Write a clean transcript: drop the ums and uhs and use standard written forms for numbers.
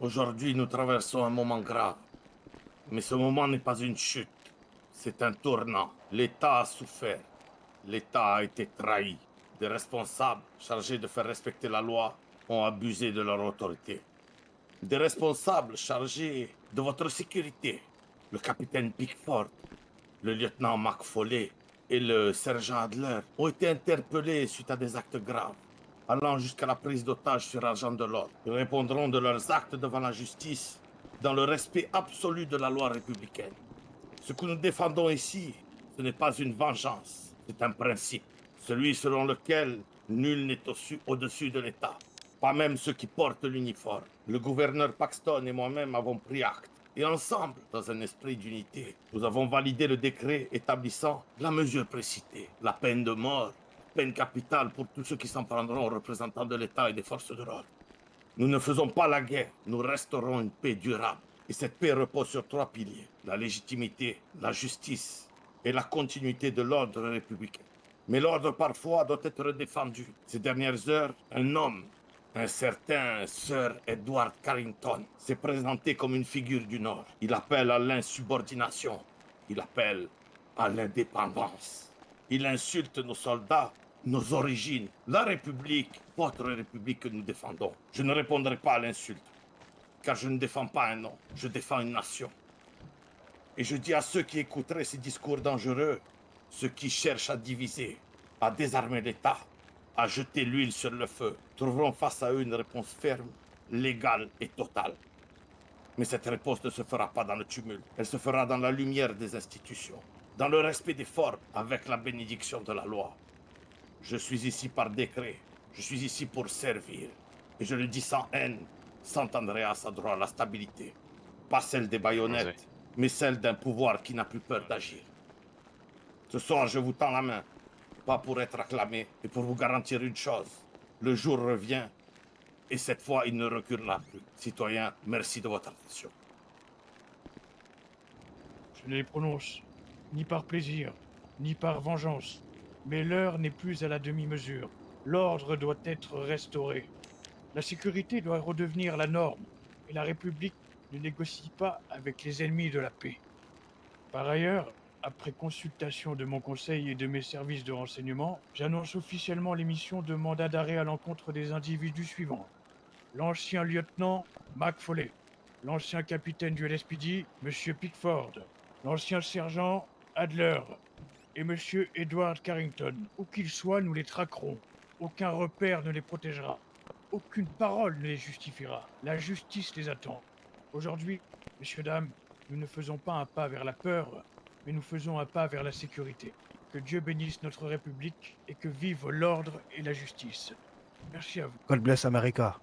Aujourd'hui, nous traversons un moment grave. Mais ce moment n'est pas une chute. C'est un tournant. L'État a souffert. L'État a été trahi. Des responsables chargés de faire respecter la loi ont abusé de leur autorité. Des responsables chargés de votre sécurité, le capitaine Pickford, le lieutenant Mark Foley et le sergent Adler, ont été interpellés suite à des actes graves, allant jusqu'à la prise d'otages sur agents de l'ordre. Ils répondront de leurs actes devant la justice dans le respect absolu de la loi républicaine. Ce que nous défendons ici, ce n'est pas une vengeance, c'est un principe, celui selon lequel nul n'est au-dessus de l'État, pas même ceux qui portent l'uniforme. Le gouverneur Paxton et moi-même avons pris acte, et ensemble, dans un esprit d'unité, nous avons validé le décret établissant la mesure précitée, la peine de mort, peine capitale pour tous ceux qui s'en prendront aux représentants de l'État et des forces de l'ordre. Nous ne faisons pas la guerre, nous restaurons une paix durable. Et cette paix repose sur trois piliers, la légitimité, la justice et la continuité de l'ordre républicain. Mais l'ordre parfois doit être défendu. Ces dernières heures, un homme, un certain Sir Edward Carrington, s'est présenté comme une figure du Nord. Il appelle à l'insubordination, il appelle à l'indépendance. Il insulte nos soldats, nos origines, la République, votre République que nous défendons. Je ne répondrai pas à l'insulte, car je ne défends pas un nom, je défends une nation. Et je dis à ceux qui écouteraient ces discours dangereux, ceux qui cherchent à diviser, à désarmer l'État, à jeter l'huile sur le feu, trouveront face à eux une réponse ferme, légale et totale. Mais cette réponse ne se fera pas dans le tumulte, elle se fera dans la lumière des institutions, dans le respect des formes, avec la bénédiction de la loi. Je suis ici par décret, je suis ici pour servir, et je le dis sans haine, sans Andreas a droit à la stabilité. Pas celle des baïonnettes, mais celle d'un pouvoir qui n'a plus peur d'agir. Ce soir, je vous tends la main, pas pour être acclamé, mais pour vous garantir une chose. Le jour revient, et cette fois, il ne reculera plus. Citoyens, merci de votre attention. Je ne les prononce ni par plaisir, ni par vengeance, mais l'heure n'est plus à la demi-mesure. L'ordre doit être restauré. La sécurité doit redevenir la norme, et la République ne négocie pas avec les ennemis de la paix. Par ailleurs, après consultation de mon conseil et de mes services de renseignement, j'annonce officiellement l'émission de mandat d'arrêt à l'encontre des individus suivants. L'ancien lieutenant Mac Foley, l'ancien capitaine du LSPD, Monsieur Pickford, l'ancien sergent Adler et Monsieur Edward Carrington. Où qu'ils soient, nous les traquerons. Aucun repère ne les protégera. Aucune parole ne les justifiera. La justice les attend. Aujourd'hui, messieurs, dames, nous ne faisons pas un pas vers la peur, mais nous faisons un pas vers la sécurité. Que Dieu bénisse notre République et que vive l'ordre et la justice. Merci à vous. God bless America.